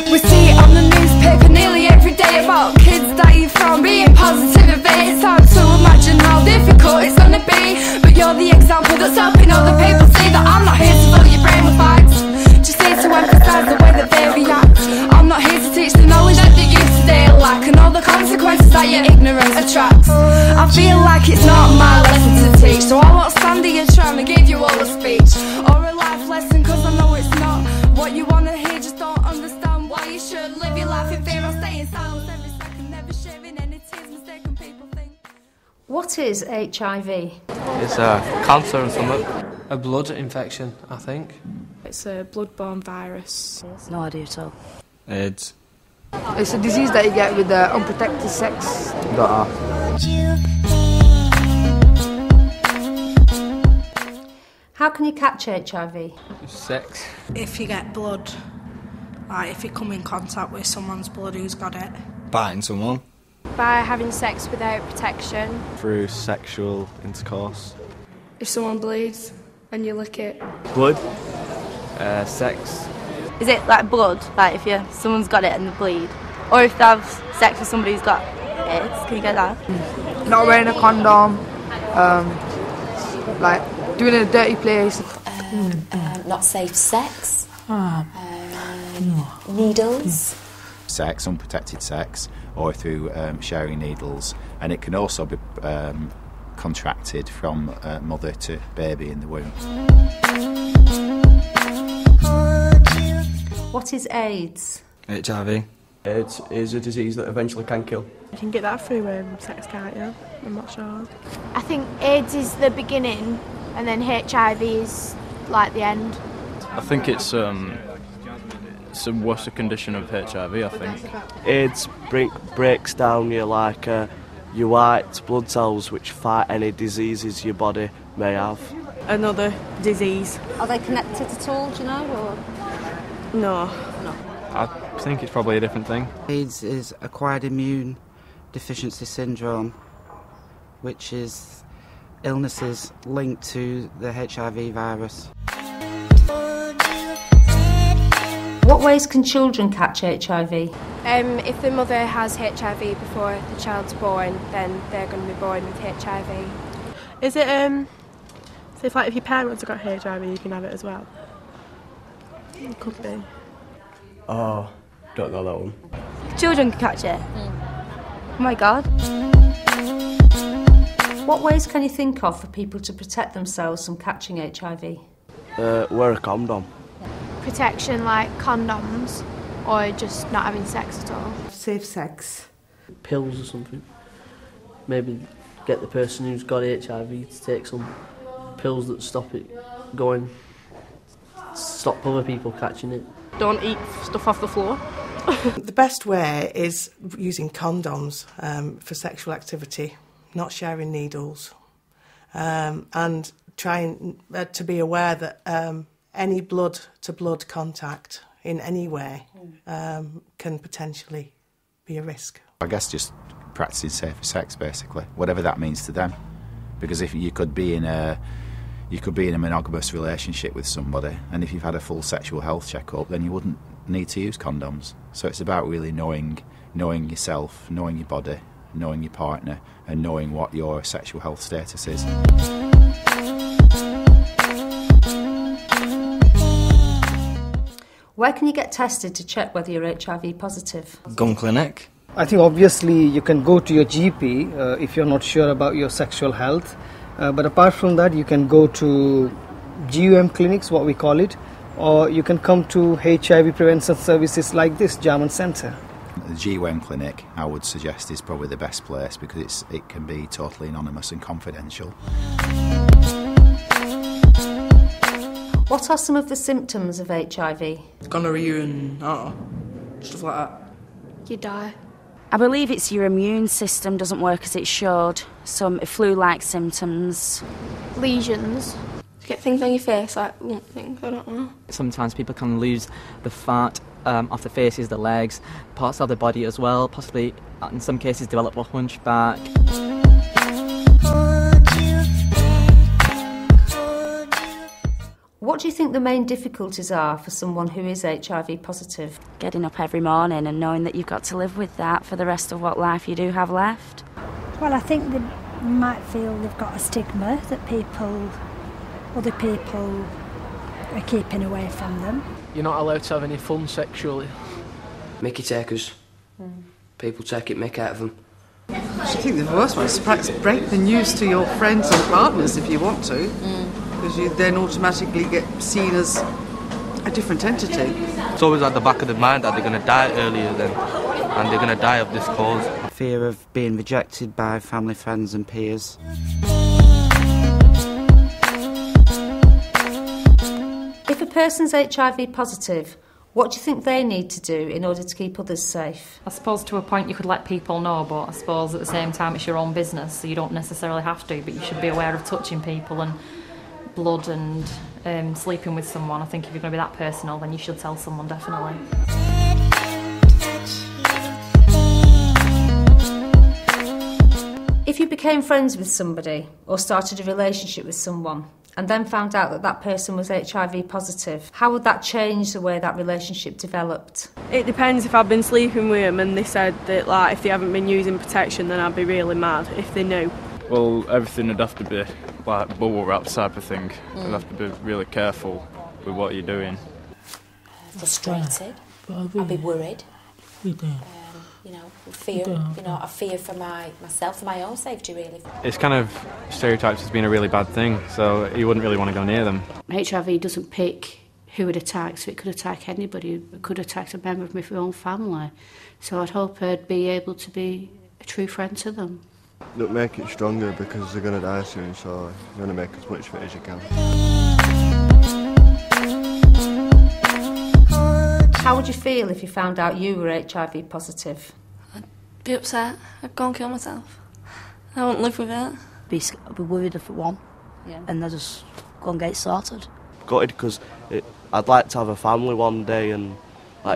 We see it on the newspaper nearly every day about kids dying from being positive. It's hard to imagine how difficult it's gonna be, but you're the example that's helping other people see that I'm not here to fill your brain with facts, just here to emphasise the way that they react. I'm not here to teach the knowledge that they used today lack, and all the consequences that your ignorance attracts. I feel like it's not my lesson to teach, so I won't stand here trying to give you all a speech or a life lesson, cause I know it's not what you wanna hear. Just don't understand why you should live your life in fear of staying silent every second, never sharing any tears, mistaken people think. What is HIV? It's a cancer and something. A blood infection, I think. It's a blood-borne virus. No idea at all. AIDS. It's a disease that you get with unprotected sex. How can you catch HIV? Sex. If you get blood, like if you come in contact with someone's blood who's got it. Biting someone. By having sex without protection. Through sexual intercourse. If someone bleeds and you lick it. Blood. Sex. Is it like blood? Like if someone's got it and they bleed? Or if they have sex with somebody who's got AIDS? Can you get that? Not wearing a condom, like doing it in a dirty place. Not safe sex. Needles. Sex, unprotected sex, or through sharing needles, and it can also be contracted from mother to baby in the womb. What is AIDS? HIV. AIDS is a disease that eventually can kill. You can get that through sex, can't you? I'm not sure. I think AIDS is the beginning and then HIV is like the end. I think it's a worse condition of HIV, I think. AIDS breaks down your white blood cells which fight any diseases your body may have. Another disease. Are they connected at all, do you know? Or? No. I think it's probably a different thing. AIDS is acquired immune deficiency syndrome, which is illnesses linked to the HIV virus. What ways can children catch HIV? If the mother has HIV before the child's born, then they're going to be born with HIV. Is it, so if your parents have got HIV, you can have it as well? It could be. Oh, don't know that one. Children can catch it? Oh my God. What ways can you think of for people to protect themselves from catching HIV? Wear a condom. Protection like condoms or just not having sex at all. Safe sex. Pills or something. Maybe get the person who's got HIV to take some pills that stop it going, stop other people catching it. Don't eat stuff off the floor. The best way is using condoms for sexual activity, not sharing needles, and trying to be aware that any blood-to-blood contact in any way can potentially be a risk. I guess just practicing safer sex, basically, whatever that means to them. Because if you could be in a monogamous relationship with somebody, and if you've had a full sexual health check-up, then you wouldn't need to use condoms. So it's about really knowing yourself, knowing your body, knowing your partner, and knowing what your sexual health status is. Where can you get tested to check whether you're HIV positive? Gun clinic. I think obviously you can go to your GP if you're not sure about your sexual health. But apart from that, you can go to GUM clinics, what we call it, or you can come to HIV prevention services like this, German Centre. The GUM clinic, I would suggest, is probably the best place because it can be totally anonymous and confidential. What are some of the symptoms of HIV? Gonorrhea and stuff like that. You die. I believe it's your immune system doesn't work as it should. Some flu-like symptoms. Lesions. You get things on your face, like lump things, I don't know. Sometimes people can lose the fat off the faces, the legs, parts of the body as well, possibly in some cases develop a hunchback. What do you think the main difficulties are for someone who is HIV positive? Getting up every morning and knowing that you've got to live with that for the rest of what life you do have left. Well, I think they might feel they've got a stigma that other people are keeping away from them. You're not allowed to have any fun sexually. Mickey takers. People take it mick out of them. I think the worst one is perhaps break the news to your friends and partners if you want to, because you then automatically get seen as a different entity. It's always at the back of the mind that they're going to die earlier then, and they're going to die of this cause. Fear of being rejected by family, friends and peers. If a person's HIV positive, what do you think they need to do in order to keep others safe? I suppose to a point you could let people know, but I suppose at the same time it's your own business, so you don't necessarily have to, but you should be aware of touching people and blood and sleeping with someone. I think if you're going to be that personal, then you should tell someone, definitely. If you became friends with somebody or started a relationship with someone and then found out that that person was HIV positive, how would that change the way that relationship developed? It depends. If I've been sleeping with them and they said that like if they haven't been using protection, then I'd be really mad if they knew. Well, everything would have to be like bubble wrap type of thing. You'd have to be really careful with what you're doing. Frustrated. I'd be worried. I fear for myself, for my own safety, really. It's kind of stereotyped as being a really bad thing, so you wouldn't really want to go near them. HIV doesn't pick who it attacks, so it could attack anybody. It could attack a member of my own family. So I'd hope I'd be able to be a true friend to them. Look, make it stronger because they're going to die soon, so you're going to make as much of it as you can. How would you feel if you found out you were HIV positive? I'd be upset. I'd go and kill myself. I wouldn't live with it. I'd be worried if it won, and I'd just go and get it sorted. Gutted because I'd like to have a family one day and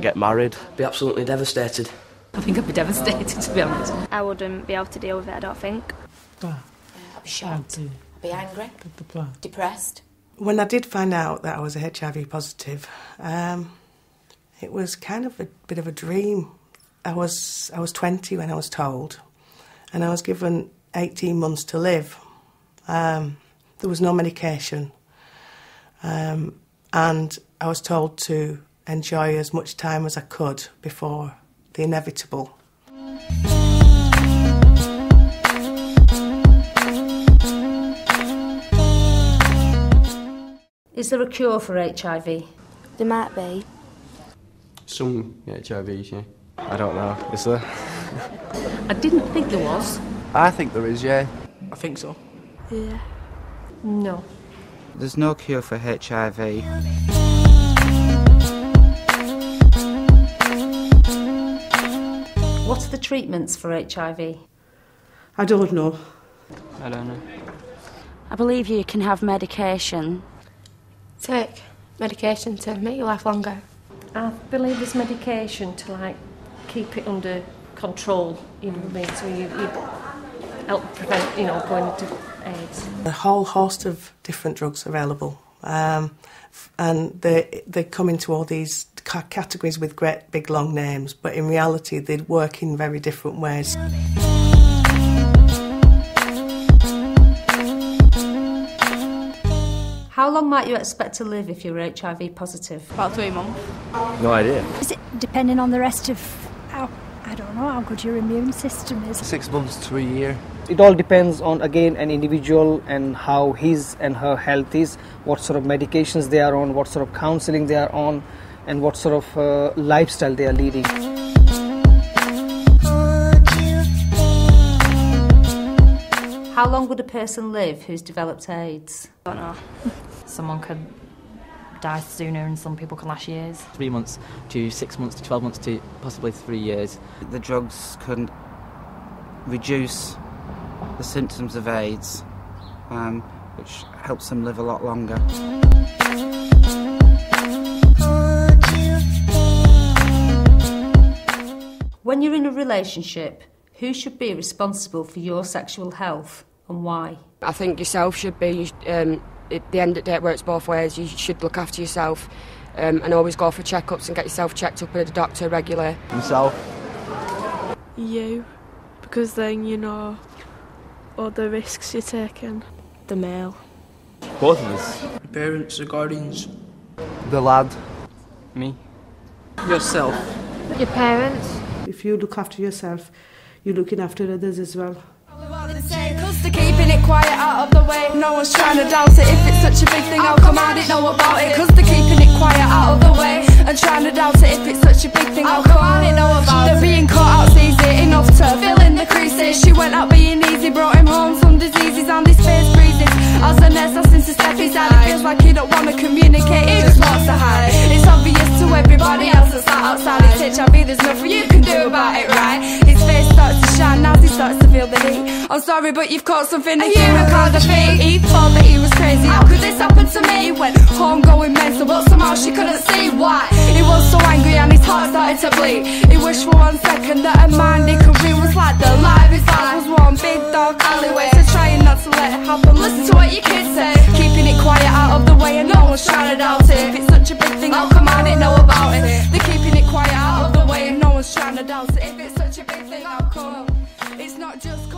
get married. Be absolutely devastated. I think I'd be devastated, to be honest. I wouldn't be able to deal with it, I don't think. I'd be shocked. I'd be angry, depressed. When I did find out that I was HIV positive, it was kind of a bit of a dream. I was 20 when I was told, and I was given 18 months to live. There was no medication, and I was told to enjoy as much time as I could before the inevitable. Is there a cure for HIV? There might be. Some HIVs, yeah. I don't know. Is there? I didn't think there was. I think there is, yeah. I think so. Yeah. No. There's no cure for HIV. What are the treatments for HIV? I don't know. I don't know. I believe you can have medication. Take medication to make your life longer. I believe there's medication to keep it under control, you know what I mean, so you help prevent, going into AIDS. A whole host of different drugs available, and they come into all these categories with great big long names, but in reality they work in very different ways. How long might you expect to live if you're HIV positive? About 3 months. No idea. Is it depending on the rest of how good your immune system is? 6 months to a year. It all depends on, again, an individual and how his and her health is, what sort of medications they are on, what sort of counselling they are on, and what sort of lifestyle they are leading. How long would a person live who's developed AIDS? I don't know. Someone could die sooner and some people can last years. 3 months to 6 months to 12 months to possibly 3 years. The drugs can reduce the symptoms of AIDS, which helps them live a lot longer. When you're in a relationship, who should be responsible for your sexual health and why? I think yourself should be at the end of the day it works both ways. You should look after yourself and always go for checkups and get yourself checked up at a doctor regularly. Myself. You, because then you know all the risks you're taking. The male. Both of us. Parents or guardians. The lad. Me. Yourself. Your parents. If you look after yourself, you're looking after others as well. Cause they're keeping it quiet out of the way. No one's trying to doubt it. If it's such a big thing, how come I didn't know about it? Cause they're keeping it quiet out of the way and trying to doubt it. If it's such a big thing, how come I didn't know about it? They're being caught out easy enough to fill in the creases. She went out being easy, brought him home some diseases and his face breezes. As the nurse asks him to step inside, it feels like he don't want to communicate, he just wants to hide. It's obvious to everybody else that's not outside. It's HIV, there's nothing you can do about it, right? His face starts to shine as he starts to feel the heat. I'm sorry, but you've caught something that you can't defeat. He thought that he was crazy. How could this happen to me? Went home going mental, but somehow she couldn't see why. He was so angry and his heart started to bleed. He wished for 1 second that a mind he could read was like the life. His life was one big dark alleyway. So trying not to let it happen. Listen to what your kids say. Keeping it quiet out of the way and no one's trying to doubt it. If it's such a big thing, how come I didn't know about it? They're keeping it quiet out of the way and no one's trying to doubt it. If it's such a big thing, how come? It's not just